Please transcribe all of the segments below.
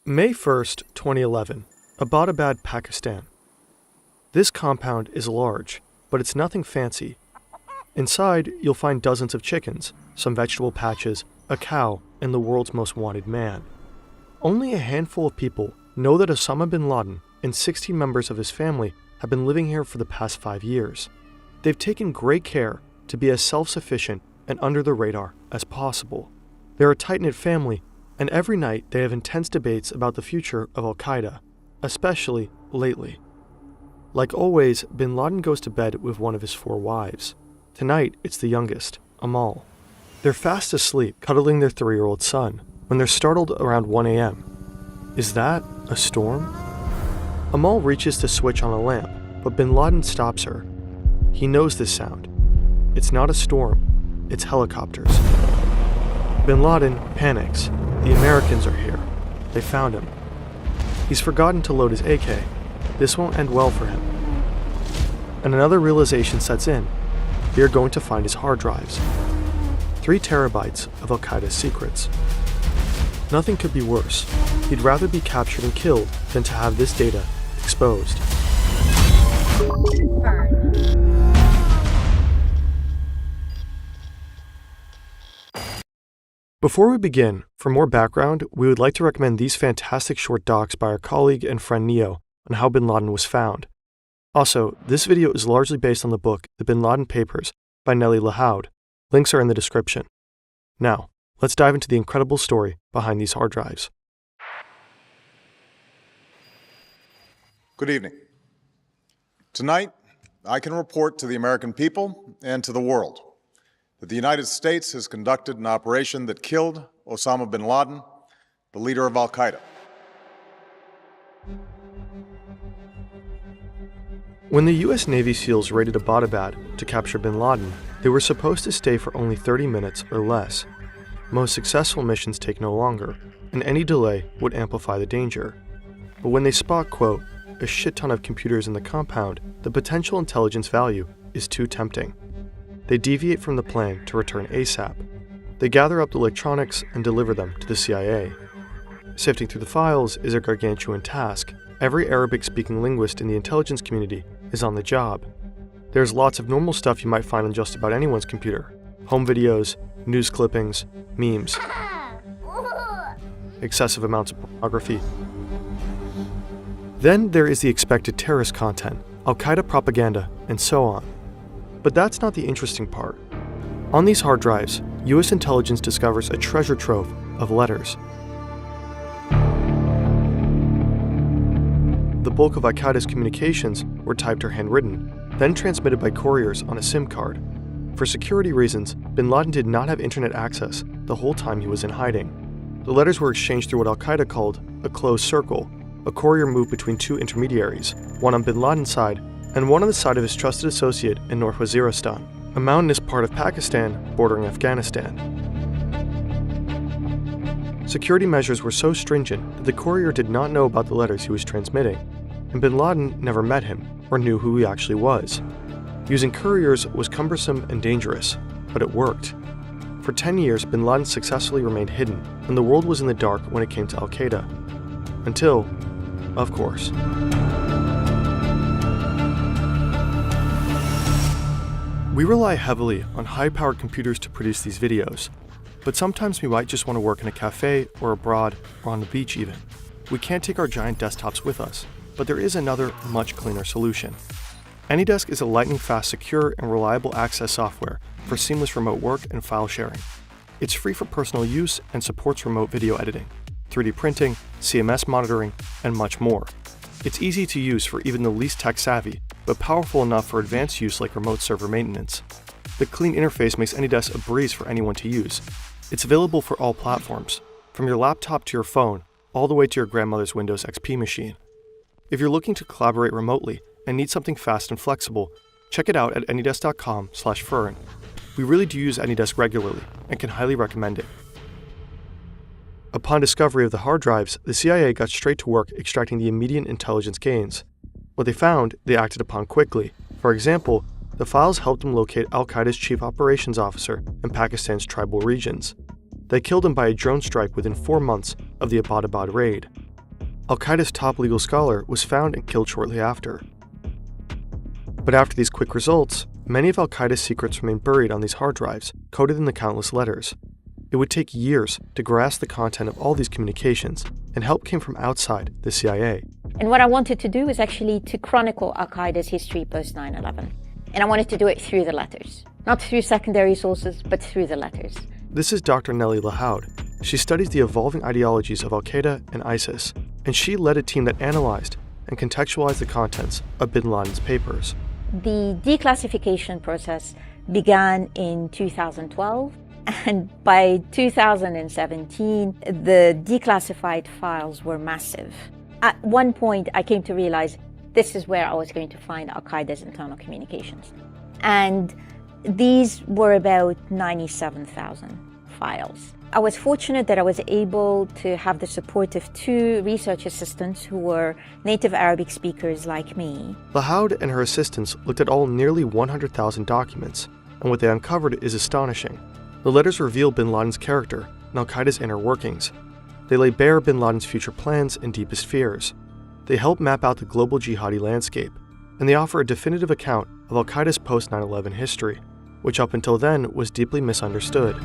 May 1st, 2011, Abbottabad, Pakistan. This compound is large, but it's nothing fancy. Inside, you'll find dozens of chickens, some vegetable patches, a cow, and the world's most wanted man. Only a handful of people know that Osama Bin Laden and 16 members of his family have been living here for the past 5 years. They've taken great care to be as self-sufficient and under the radar as possible. They're a tight-knit family, and every night they have intense debates about the future of Al-Qaeda, especially lately. Like always, Bin Laden goes to bed with one of his 4 wives. Tonight, it's the youngest, Amal. They're fast asleep, cuddling their 3-year-old son, when they're startled around 1 a.m. Is that a storm? Amal reaches to switch on a lamp, but Bin Laden stops her. He knows this sound. It's not a storm, it's helicopters. Bin Laden panics. The Americans are here. They found him. He's forgotten to load his AK. This won't end well for him. And another realization sets in. They are going to find his hard drives. 3 terabytes of Al-Qaeda's secrets. Nothing could be worse. He'd rather be captured and killed than to have this data exposed. Before we begin, for more background, we would like to recommend these fantastic short docs by our colleague and friend Neo on how Bin Laden was found. Also, this video is largely based on the book The Bin Laden Papers by Nellie Lahoud. Links are in the description. Now, let's dive into the incredible story behind these hard drives. Good evening. Tonight, I can report to the American people and to the world that the United States has conducted an operation that killed Osama bin Laden, the leader of Al-Qaeda. When the U.S. Navy SEALs raided Abbottabad to capture bin Laden, they were supposed to stay for only 30 minutes or less. Most successful missions take no longer, and any delay would amplify the danger. But when they spot, quote, a shit ton of computers in the compound, the potential intelligence value is too tempting. They deviate from the plan to return ASAP. They gather up the electronics and deliver them to the CIA. Sifting through the files is a gargantuan task. Every Arabic-speaking linguist in the intelligence community is on the job. There's lots of normal stuff you might find on just about anyone's computer. Home videos, news clippings, memes, excessive amounts of pornography. Then there is the expected terrorist content, Al-Qaeda propaganda, and so on. But that's not the interesting part. On these hard drives, U.S. intelligence discovers a treasure trove of letters. The bulk of Al-Qaeda's communications were typed or handwritten, then transmitted by couriers on a SIM card. For security reasons, bin Laden did not have internet access the whole time he was in hiding. The letters were exchanged through what Al-Qaeda called a closed circle. A courier moved between 2 intermediaries, one on bin Laden's side and one on the side of his trusted associate in North Waziristan, a mountainous part of Pakistan bordering Afghanistan. Security measures were so stringent that the courier did not know about the letters he was transmitting, and bin Laden never met him or knew who he actually was. Using couriers was cumbersome and dangerous, but it worked. For 10 years, bin Laden successfully remained hidden, and the world was in the dark when it came to Al-Qaeda. Until, of course. We rely heavily on high-powered computers to produce these videos, but sometimes we might just want to work in a cafe or abroad or on the beach even. We can't take our giant desktops with us, but there is another, much cleaner solution. AnyDesk is a lightning-fast, secure, and reliable access software for seamless remote work and file sharing. It's free for personal use and supports remote video editing, 3D printing, CMS monitoring, and much more. It's easy to use for even the least tech-savvy, but powerful enough for advanced use like remote server maintenance. The clean interface makes AnyDesk a breeze for anyone to use. It's available for all platforms, from your laptop to your phone, all the way to your grandmother's Windows XP machine. If you're looking to collaborate remotely and need something fast and flexible, check it out at anydesk.com/Fern. We really do use AnyDesk regularly and can highly recommend it. Upon discovery of the hard drives, the CIA got straight to work extracting the immediate intelligence gains. What they found, they acted upon quickly. For example, the files helped them locate Al-Qaeda's chief operations officer in Pakistan's tribal regions. They killed him by a drone strike within 4 months of the Abbottabad raid. Al-Qaeda's top legal scholar was found and killed shortly after. But after these quick results, many of Al-Qaeda's secrets remained buried on these hard drives, coded in the countless letters. It would take years to grasp the content of all these communications, and help came from outside the CIA. And what I wanted to do was actually to chronicle Al-Qaeda's history post 9/11. And I wanted to do it through the letters. Not through secondary sources, but through the letters. This is Dr. Nellie Lahoud. She studies the evolving ideologies of Al-Qaeda and ISIS, and she led a team that analyzed and contextualized the contents of Bin Laden's papers. The declassification process began in 2012, and by 2017, the declassified files were massive. At one point, I came to realize this is where I was going to find Al-Qaeda's internal communications. And these were about 97,000 files. I was fortunate that I was able to have the support of 2 research assistants who were native Arabic speakers like me. Lahoud and her assistants looked at all nearly 100,000 documents, and what they uncovered is astonishing. The letters reveal Bin Laden's character and Al-Qaeda's inner workings. They lay bare Bin Laden's future plans and deepest fears. They help map out the global jihadi landscape, and they offer a definitive account of Al-Qaeda's post-9/11 history, which up until then was deeply misunderstood.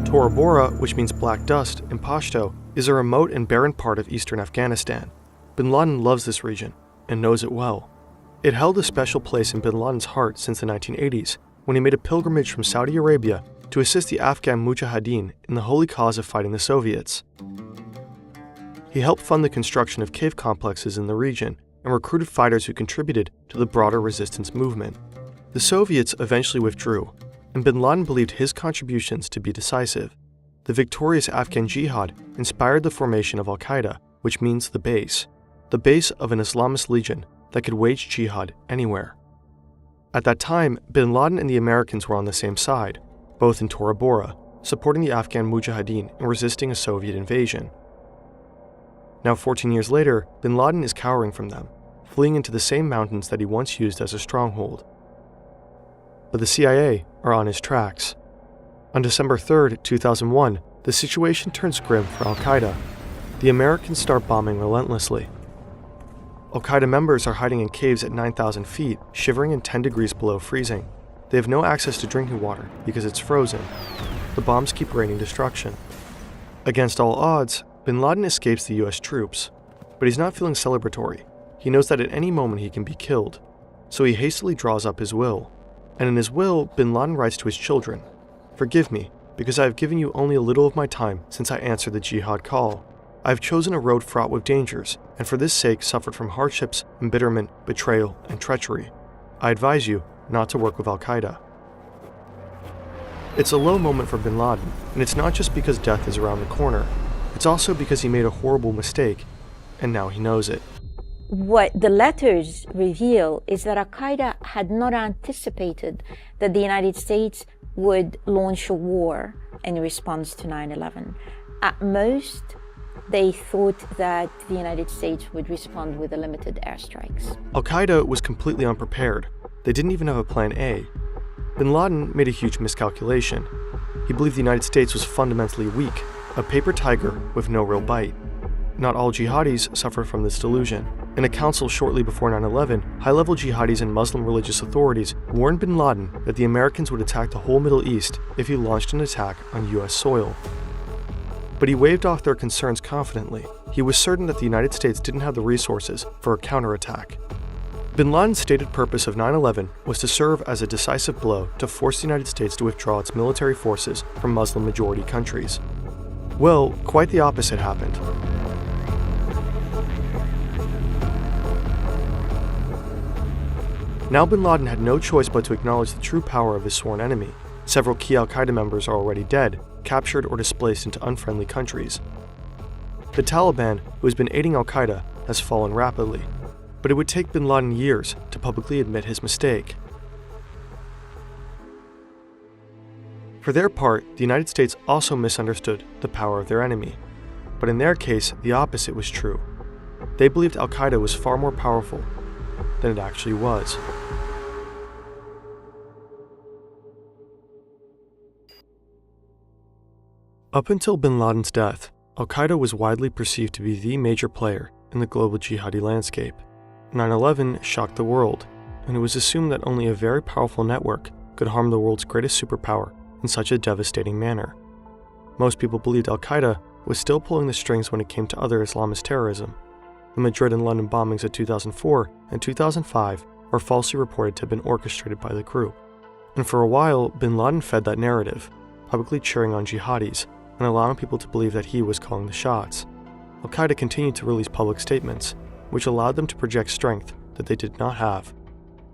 Tora Bora, which means black dust in Pashto, is a remote and barren part of eastern Afghanistan. Bin Laden loves this region and knows it well. It held a special place in Bin Laden's heart since the 1980s, when he made a pilgrimage from Saudi Arabia to assist the Afghan Mujahideen in the holy cause of fighting the Soviets. He helped fund the construction of cave complexes in the region and recruited fighters who contributed to the broader resistance movement. The Soviets eventually withdrew, and Bin Laden believed his contributions to be decisive. The victorious Afghan jihad inspired the formation of Al-Qaeda, which means the base of an Islamist legion that could wage jihad anywhere. At that time, Bin Laden and the Americans were on the same side, both in Tora Bora, supporting the Afghan Mujahideen and resisting a Soviet invasion. Now 14 years later, Bin Laden is cowering from them, fleeing into the same mountains that he once used as a stronghold. But the CIA are on his tracks. On December 3, 2001, the situation turns grim for Al-Qaeda. The Americans start bombing relentlessly. Al-Qaeda members are hiding in caves at 9,000 feet, shivering in 10 degrees below freezing. They have no access to drinking water because it's frozen. The bombs keep raining destruction. Against all odds, Bin Laden escapes the US troops, but he's not feeling celebratory. He knows that at any moment he can be killed, so he hastily draws up his will. And in his will, Bin Laden writes to his children, "Forgive me, because I have given you only a little of my time since I answered the jihad call. I have chosen a road fraught with dangers, and for this sake suffered from hardships, embitterment, betrayal, and treachery. I advise you not to work with Al-Qaeda." It's a low moment for Bin Laden, and it's not just because death is around the corner. It's also because he made a horrible mistake, and now he knows it. What the letters reveal is that Al-Qaeda had not anticipated that the United States would launch a war in response to 9/11. At most, they thought that the United States would respond with limited airstrikes. Al-Qaeda was completely unprepared. They didn't even have a plan A. Bin Laden made a huge miscalculation. He believed the United States was fundamentally weak, a paper tiger with no real bite. Not all jihadis suffered from this delusion. In a council shortly before 9/11, high-level jihadis and Muslim religious authorities warned Bin Laden that the Americans would attack the whole Middle East if he launched an attack on US soil. But he waved off their concerns confidently. He was certain that the United States didn't have the resources for a counterattack. Bin Laden's stated purpose of 9/11 was to serve as a decisive blow to force the United States to withdraw its military forces from Muslim-majority countries. Well, quite the opposite happened. Now Bin Laden had no choice but to acknowledge the true power of his sworn enemy. Several key Al-Qaeda members are already dead, captured or displaced into unfriendly countries. The Taliban, who has been aiding Al-Qaeda, has fallen rapidly, but it would take Bin Laden years to publicly admit his mistake. For their part, the United States also misunderstood the power of their enemy, but in their case, the opposite was true. They believed Al-Qaeda was far more powerful than it actually was. Up until bin Laden's death, Al-Qaeda was widely perceived to be the major player in the global jihadi landscape. 9/11 shocked the world, and it was assumed that only a very powerful network could harm the world's greatest superpower in such a devastating manner. Most people believed Al-Qaeda was still pulling the strings when it came to other Islamist terrorism. The Madrid and London bombings of 2004 and 2005 were falsely reported to have been orchestrated by the group. And for a while, bin Laden fed that narrative, publicly cheering on jihadis and allowing people to believe that he was calling the shots. Al-Qaeda continued to release public statements, which allowed them to project strength that they did not have.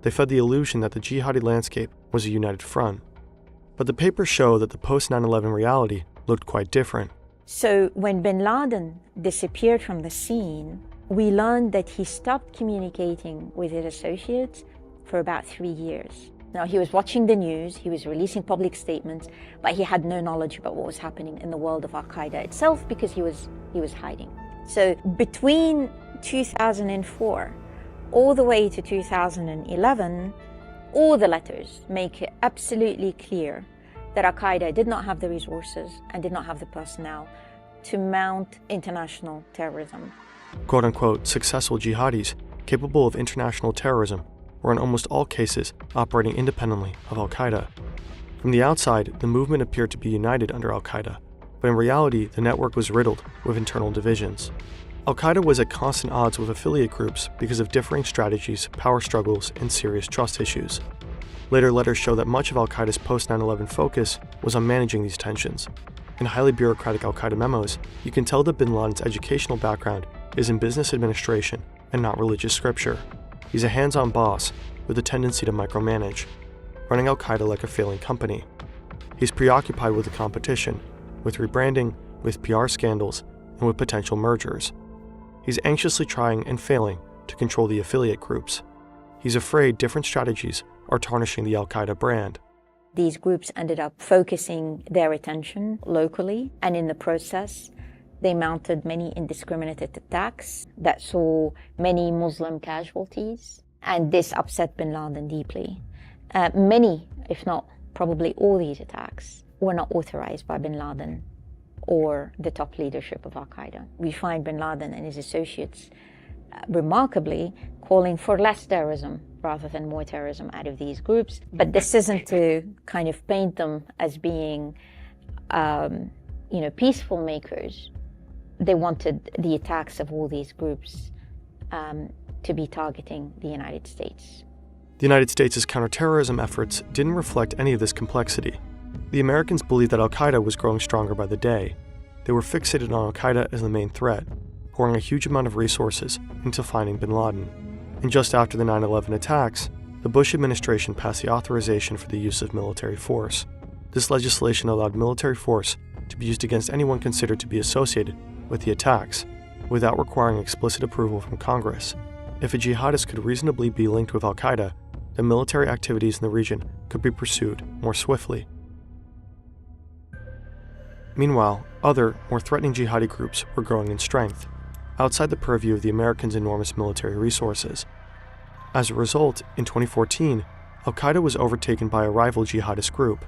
They fed the illusion that the jihadi landscape was a united front. But the papers show that the post-9/11 reality looked quite different. So when bin Laden disappeared from the scene, we learned that he stopped communicating with his associates for about 3 years. Now, he was watching the news, he was releasing public statements, but he had no knowledge about what was happening in the world of Al-Qaeda itself because he was hiding. So between 2004 all the way to 2011, all the letters make it absolutely clear that Al-Qaeda did not have the resources and did not have the personnel to mount international terrorism. Quote-unquote successful jihadis capable of international terrorism were in almost all cases operating independently of Al-Qaeda. From the outside, the movement appeared to be united under Al-Qaeda, but in reality, the network was riddled with internal divisions. Al-Qaeda was at constant odds with affiliate groups because of differing strategies, power struggles, and serious trust issues. Later letters show that much of Al-Qaeda's post-9/11 focus was on managing these tensions. In highly bureaucratic Al-Qaeda memos, you can tell that bin Laden's educational background is in business administration and not religious scripture. He's a hands-on boss with a tendency to micromanage, running Al-Qaeda like a failing company. He's preoccupied with the competition, with rebranding, with PR scandals, and with potential mergers. He's anxiously trying and failing to control the affiliate groups. He's afraid different strategies are tarnishing the Al-Qaeda brand. These groups ended up focusing their attention locally, and in the process, they mounted many indiscriminate attacks that saw many Muslim casualties, and this upset bin Laden deeply. Many, if not probably all these attacks, were not authorized by bin Laden or the top leadership of Al-Qaeda. We find bin Laden and his associates remarkably calling for less terrorism rather than more terrorism out of these groups. But this isn't to kind of paint them as being, peaceful makers. They wanted the attacks of all these groups to be targeting the United States. The United States' counterterrorism efforts didn't reflect any of this complexity. The Americans believed that Al-Qaeda was growing stronger by the day. They were fixated on Al-Qaeda as the main threat, pouring a huge amount of resources into finding bin Laden. And just after the 9/11 attacks, the Bush administration passed the authorization for the use of military force. This legislation allowed military force to be used against anyone considered to be associated with the attacks, without requiring explicit approval from Congress. If a jihadist could reasonably be linked with Al-Qaeda, then military activities in the region could be pursued more swiftly. Meanwhile, other, more threatening jihadi groups were growing in strength, outside the purview of the Americans' enormous military resources. As a result, in 2014, Al-Qaeda was overtaken by a rival jihadist group.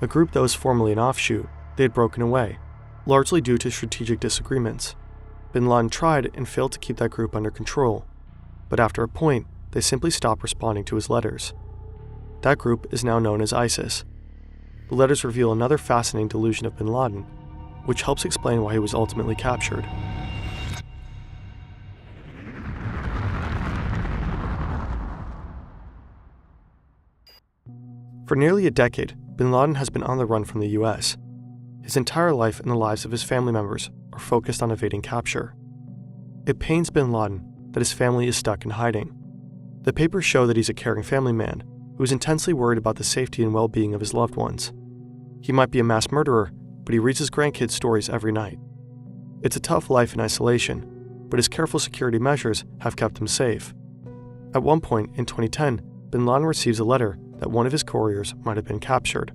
A group that was formerly an offshoot, they had broken away, largely due to strategic disagreements. Bin Laden tried and failed to keep that group under control, but after a point, they simply stopped responding to his letters. That group is now known as ISIS. The letters reveal another fascinating delusion of bin Laden, which helps explain why he was ultimately captured. For nearly a decade, bin Laden has been on the run from the US. His entire life and the lives of his family members are focused on evading capture. It pains bin Laden that his family is stuck in hiding. The papers show that he's a caring family man who is intensely worried about the safety and well-being of his loved ones. He might be a mass murderer, but he reads his grandkids stories every night. It's a tough life in isolation, but his careful security measures have kept him safe. At one point in 2010, bin Laden receives a letter that one of his couriers might have been captured.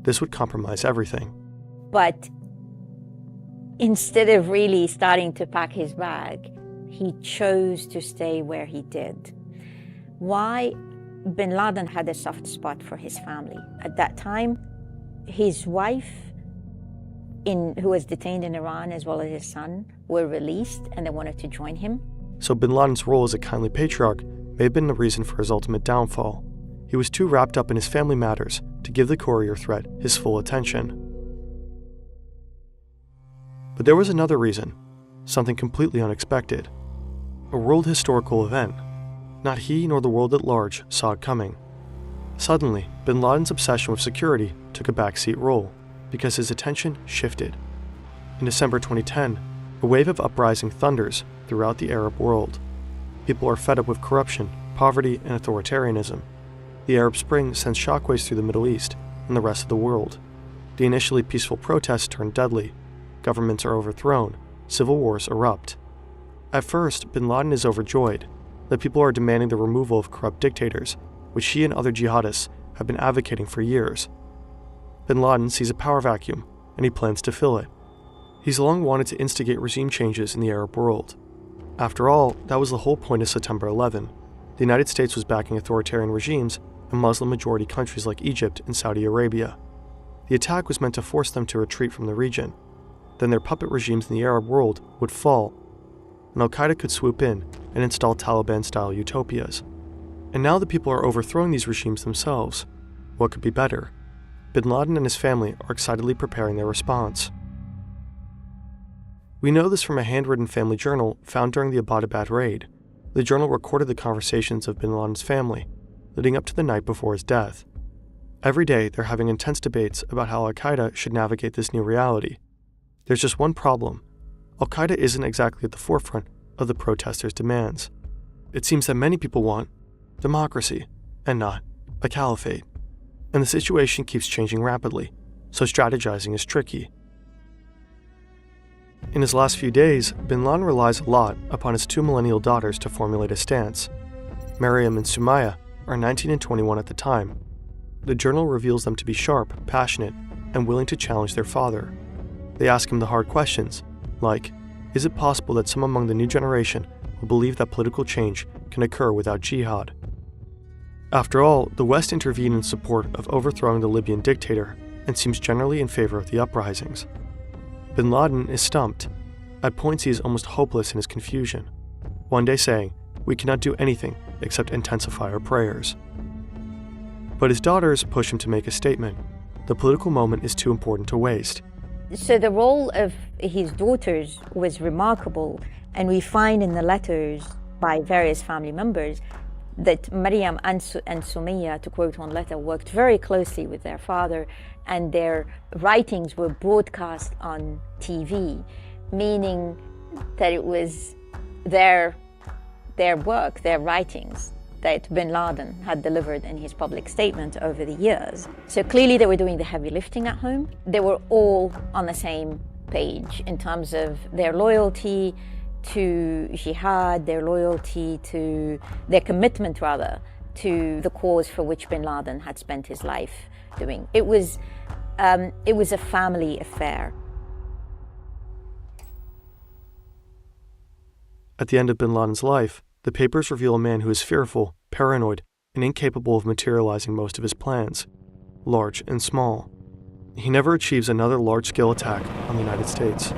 This would compromise everything. But instead of really starting to pack his bag, he chose to stay where he did. Why? Bin Laden had a soft spot for his family. At that time, his wife who was detained in Iran, as well as his son, were released, and they wanted to join him. So bin Laden's role as a kindly patriarch may have been the reason for his ultimate downfall. He was too wrapped up in his family matters to give the courier threat his full attention. But there was another reason, something completely unexpected. A world historical event. Not he nor the world at large saw it coming. Suddenly, bin Laden's obsession with security took a backseat role because his attention shifted. In December 2010, a wave of uprising thunders throughout the Arab world. People are fed up with corruption, poverty, and authoritarianism. The Arab Spring sends shockwaves through the Middle East and the rest of the world. The initially peaceful protests turn deadly. Governments are overthrown. Civil wars erupt. At first, bin Laden is overjoyed that people are demanding the removal of corrupt dictators, which he and other jihadists have been advocating for years. Bin Laden sees a power vacuum, and he plans to fill it. He's long wanted to instigate regime changes in the Arab world. After all, that was the whole point of September 11. The United States was backing authoritarian regimes in Muslim-majority countries like Egypt and Saudi Arabia. The attack was meant to force them to retreat from the region. Then their puppet regimes in the Arab world would fall, and Al-Qaeda could swoop in and install Taliban-style utopias. And now the people are overthrowing these regimes themselves. What could be better? Bin Laden and his family are excitedly preparing their response. We know this from a handwritten family journal found during the Abbottabad raid. The journal recorded the conversations of bin Laden's family, leading up to the night before his death. Every day, they're having intense debates about how Al-Qaeda should navigate this new reality. There's just one problem. Al-Qaeda isn't exactly at the forefront of the protesters' demands. It seems that many people want democracy, and not a caliphate. And the situation keeps changing rapidly, so strategizing is tricky. In his last few days, bin Laden relies a lot upon his two millennial daughters to formulate a stance. Maryam and Sumaya are 19 and 21 at the time. The journal reveals them to be sharp, passionate, and willing to challenge their father. They ask him the hard questions, like, is it possible that some among the new generation will believe that political change can occur without jihad? After all, the West intervened in support of overthrowing the Libyan dictator and seems generally in favor of the uprisings. Bin Laden is stumped. At points he is almost hopeless in his confusion, one day saying, "We cannot do anything except intensify our prayers." But his daughters push him to make a statement. The political moment is too important to waste. So the role of his daughters was remarkable, and we find in the letters by various family members that Maryam and Sumaya, to quote one letter, worked very closely with their father, and their writings were broadcast on TV, meaning that it was their work, their writings, that bin Laden had delivered in his public statement over the years. So clearly they were doing the heavy lifting at home. They were all on the same page in terms of their loyalty to jihad, their commitment rather, to the cause for which bin Laden had spent his life doing. It was a family affair. At the end of bin Laden's life, the papers reveal a man who is fearful, paranoid, and incapable of materializing most of his plans, large and small. He never achieves another large-scale attack on the United States.